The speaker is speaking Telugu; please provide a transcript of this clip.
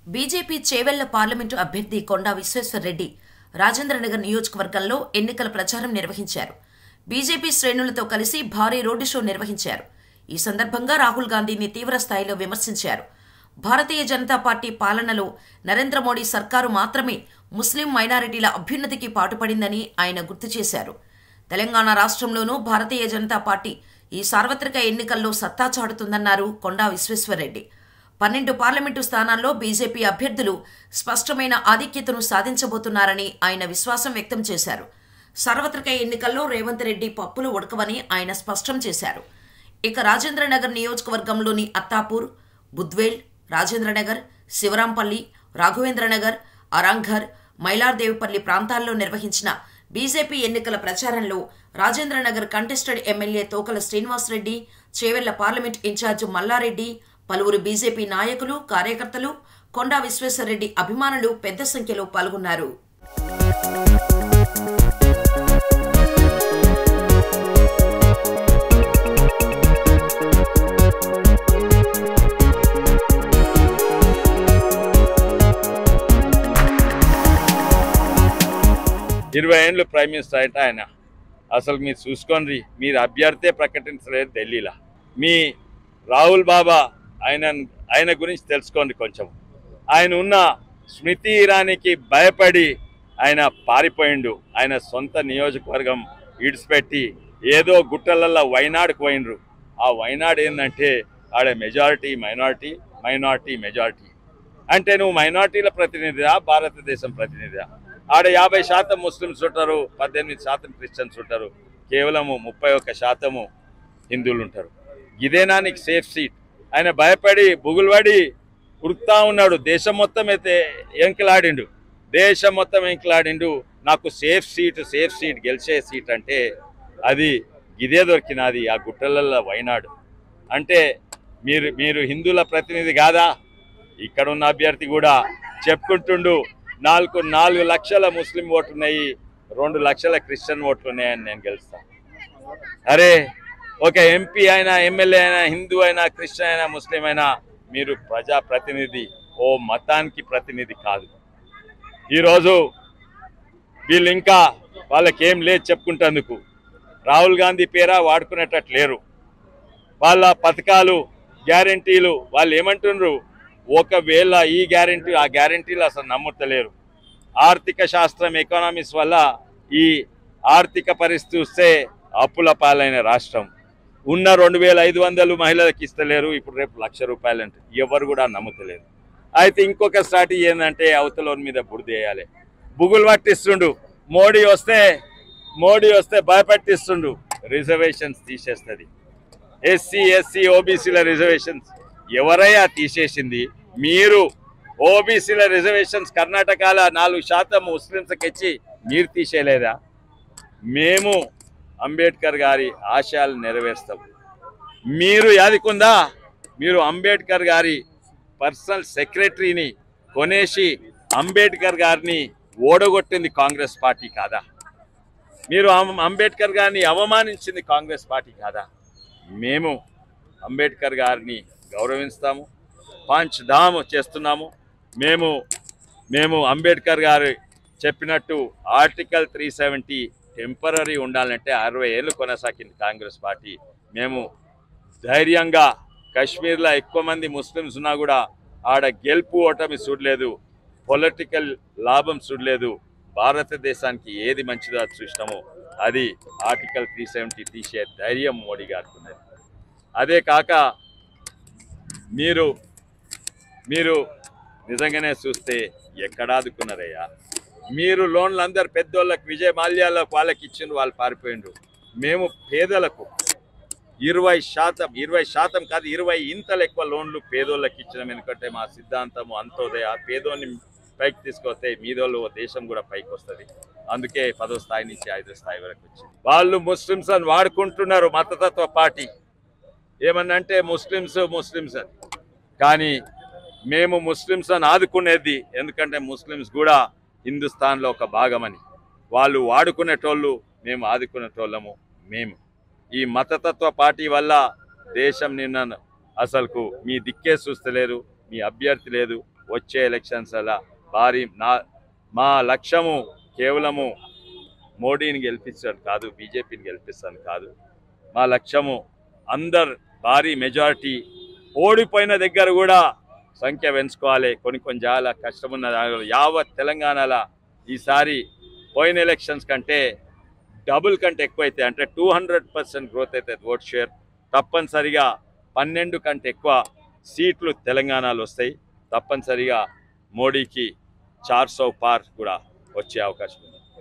బీజేపీ చేవెళ్ల పార్లమెంటు అభ్యర్థి కొండా విశ్వేశ్వర్రెడ్డి రాజేంద్రనగర్ నియోజకవర్గంలో ఎన్నికల ప్రచారం నిర్వహించారు. బీజేపీ శ్రేణులతో కలిసి భారీ రోడ్డు షో నిర్వహించారు. ఈ సందర్భంగా రాహుల్ గాంధీని తీవ్ర స్థాయిలో విమర్శించారు. భారతీయ జనతా పార్టీ పాలనలో నరేంద్ర మోడీ సర్కారు మాత్రమే ముస్లిం మైనారిటీల అభ్యున్నతికి పాటుపడిందని ఆయన గుర్తు చేశారు. తెలంగాణ రాష్ట్రంలోనూ భారతీయ జనతా పార్టీ ఈ సార్వత్రిక ఎన్నికల్లో సత్తా చాటుతుందన్నారు కొండా విశ్వేశ్వర్రెడ్డి. 12 పార్లమెంటు స్థానాల్లో బీజేపీ అభ్యర్థులు స్పష్టమైన ఆధిక్యతను సాధించబోతున్నారని ఆయన విశ్వాసం వ్యక్తం చేశారు. సార్వత్రిక ఎన్నికల్లో రేవంత్ రెడ్డి పప్పులు ఉడకవని ఆయన స్పష్టం చేశారు. ఇక రాజేంద్రనగర్ నియోజకవర్గంలోని అత్తాపూర్, బుద్వేల్, రాజేంద్రనగర్, శివరాంపల్లి, రాఘవేంద్రనగర్, అరాంఘర్, మైలార్దేవిపల్లి ప్రాంతాల్లో నిర్వహించిన బీజేపీ ఎన్నికల ప్రచారంలో Rajendranagar contested MLA Tokala Srinivasareddy, Chevella parliament incharge Mallareddy, పలువురు బీజేపీ నాయకులు, కార్యకర్తలు, కొండా విశ్వేశ్వర్రెడ్డి అభిమానులు పెద్ద సంఖ్యలో పాల్గొన్నారు. ఏళ్ళు ప్రైమ్ మినిస్టర్ అంటే ఆయన అసలు మీరు చూసుకోండి, మీరు అభ్యర్థే ప్రకటించలేదు ఢిల్లీలో. మీ రాహుల్ బాబా ఆయన గురించి తెలుసుకోండి కొంచెం. ఆయన ఉన్న స్మృతి ఇరానీకి భయపడి ఆయన పారిపోయిండు. ఆయన సొంత నియోజకవర్గం ఇడిచిపెట్టి ఏదో గుట్టలల్లో వైనాడుకు పోయినరు. ఆ వైనాడు ఏంటంటే ఆడ మెజారిటీ మైనారిటీ, మైనారిటీ మెజారిటీ. అంటే నువ్వు మైనారిటీల ప్రతినిధిగా, భారతదేశం ప్రతినిధిగా. ఆడ 50% ముస్లిమ్స్ ఉంటారు, 18% క్రిస్టియన్స్ ఉంటారు, కేవలము 31% హిందువులు ఉంటారు. ఇదేనా నీకు సేఫ్ సీట్? ఆయన భయపడి బుగులుపడి ఉరుకుతా ఉన్నాడు. దేశం మొత్తం అయితే ఎంకలాడిండు, దేశం మొత్తం ఎంకలాడిండు. నాకు సేఫ్ సీట్ గెలిచే సీట్ అంటే అది ఇదే దొరికినది, ఆ గుట్టలలో వైనాడు. అంటే మీరు హిందువుల ప్రతినిధి కాదా? ఇక్కడ ఉన్న అభ్యర్థి కూడా చెప్పుకుంటుండు 4 లక్షల ముస్లిం ఓట్లు ఉన్నాయి, 2 లక్షల క్రిస్టియన్ ఓట్లు ఉన్నాయని నేను గెలుస్తాను. అరే, ఒక ఎంపీ అయినా, ఎమ్మెల్యే అయినా, హిందూ అయినా, క్రిస్టియన్ అయినా, ముస్లిం అయినా మీరు ప్రజాప్రతినిధి, ఓ మతానికి ప్రతినిధి కాదు. ఈరోజు వీళ్ళు ఇంకా వాళ్ళకేం లేదు చెప్పుకుంటేందుకు. రాహుల్ గాంధీ పేరా వాడుకునేటట్టు లేరు. వాళ్ళ పథకాలు, గ్యారంటీలు వాళ్ళు ఏమంటున్నారు? ఒకవేళ ఈ గ్యారంటీ ఆ గ్యారంటీలు అసలు నమ్ముతలేరు. ఆర్థిక శాస్త్రం, ఎకనామిక్స్ వల్ల ఈ ఆర్థిక పరిస్థితి వస్తే అప్పుల పాలైన రాష్ట్రం. ఉన్న 2500 మహిళలకు ఇస్తలేరు, ఇప్పుడు రేపు ₹1,00,000 అంటే ఎవరు కూడా నమ్ముతలేరు. అయితే ఇంకొక స్ట్రాటజీ ఏంటంటే అవతలోని మీద బురదేయాలి, బుగులు పట్టిస్తుండు. మోడీ వస్తే భయపట్టిస్తుండు. రిజర్వేషన్స్ తీసేస్తుంది. ఎస్సీ, ఓబీసీల రిజర్వేషన్స్ ఎవరయ్యా తీసేసింది? మీరు ఓబీసీల రిజర్వేషన్స్ కర్ణాటకలో 4% ముస్లింస్కి ఇచ్చి మీరు తీసేయలేదా? మేము అంబేద్కర్ గారి ఆశయాలు నెరవేరుస్తాం. మీరు యాదికుందా? మీరు అంబేద్కర్ గారి పర్సనల్ సెక్రటరీని కొనేసి అంబేద్కర్ గారిని ఓడగొట్టింది కాంగ్రెస్ పార్టీ కాదా? మీరు అంబేద్కర్ గారిని అవమానించింది కాంగ్రెస్ పార్టీ కాదా? మేము అంబేద్కర్ గారిని గౌరవిస్తాము, పంచ్ధామ్ చేస్తున్నాము. మేము అంబేద్కర్ గారు చెప్పినట్టు ఆర్టికల్ 370 టెంపరీ ఉండాలంటే 60 ఏళ్ళు కొనసాగింది కాంగ్రెస్ పార్టీ. మేము ధైర్యంగా, కాశ్మీర్లో ఎక్కువ మంది ముస్లిమ్స్ ఉన్నా కూడా ఆడ గెలుపు ఓటమి చూడలేదు, పొలిటికల్ లాభం చూడలేదు. భారతదేశానికి ఏది మంచిదో అది చూసినాము. అది ఆర్టికల్ 370 తీసే ధైర్యం మోడీ గారికి ఉన్నది. అదే కాక మీరు నిజంగానే చూస్తే ఎక్కడ ఆదుకున్నారయ్యా? మీరు లోన్లు అందరు పెద్దోళ్ళకి, విజయ్ మాల్యాలకు వాళ్ళకి ఇచ్చిండ్రు, వాళ్ళు పారిపోయిండ్రు. మేము పేదలకు 20% కాదు 20 ఇంతలు ఎక్కువ లోన్లు పేదోళ్ళకి ఇచ్చినాం. ఎందుకంటే మా సిద్ధాంతము అంతోదయ, పేదోని పైకి తీసుకొస్తే మీదోళ్ళు దేశం కూడా పైకి వస్తుంది. అందుకే 10వ స్థాయి నుంచి 5వ స్థాయి వరకు వచ్చింది. వాళ్ళు ముస్లిమ్స్ అని వాడుకుంటున్నారు మతతత్వ పార్టీ. ఏమన్నంటే ముస్లిమ్స్ అని. కానీ మేము ముస్లిమ్స్ అని ఆదుకునేది ఎందుకంటే ముస్లిమ్స్ కూడా హిందుస్థాన్లో ఒక భాగమని. వాళ్ళు వాడుకునేటోళ్ళు, మేము ఆదుకునేటోళ్ళము. మేము ఈ మతతత్వ పార్టీ వల్ల దేశం నిన్న అసలుకు మీ దిక్కే చూస్తలేరు, మీ అభ్యర్థి లేదు. వచ్చే ఎలక్షన్స్ అలా మా లక్ష్యము కేవలము మోడీని గెలిపించడం కాదు, బీజేపీని గెలిపిస్తాను కాదు. మా లక్ష్యము అందరు భారీ మెజారిటీ ఓడిపోయిన దగ్గర కూడా సంఖ్య పెంచుకోవాలి. కొన్ని చాలా కష్టమున్న యావత్ తెలంగాణలో ఈసారి పోయిన ఎలక్షన్స్ కంటే డబుల్ కంటే ఎక్కువైతే, అంటే 200% గ్రోత్ అవుతుంది ఓట్ షేర్. తప్పనిసరిగా 12 కంటే ఎక్కువ సీట్లు తెలంగాణలో వస్తాయి. తప్పనిసరిగా మోడీకి 400 పార్ కూడా వచ్చే అవకాశం ఉంది.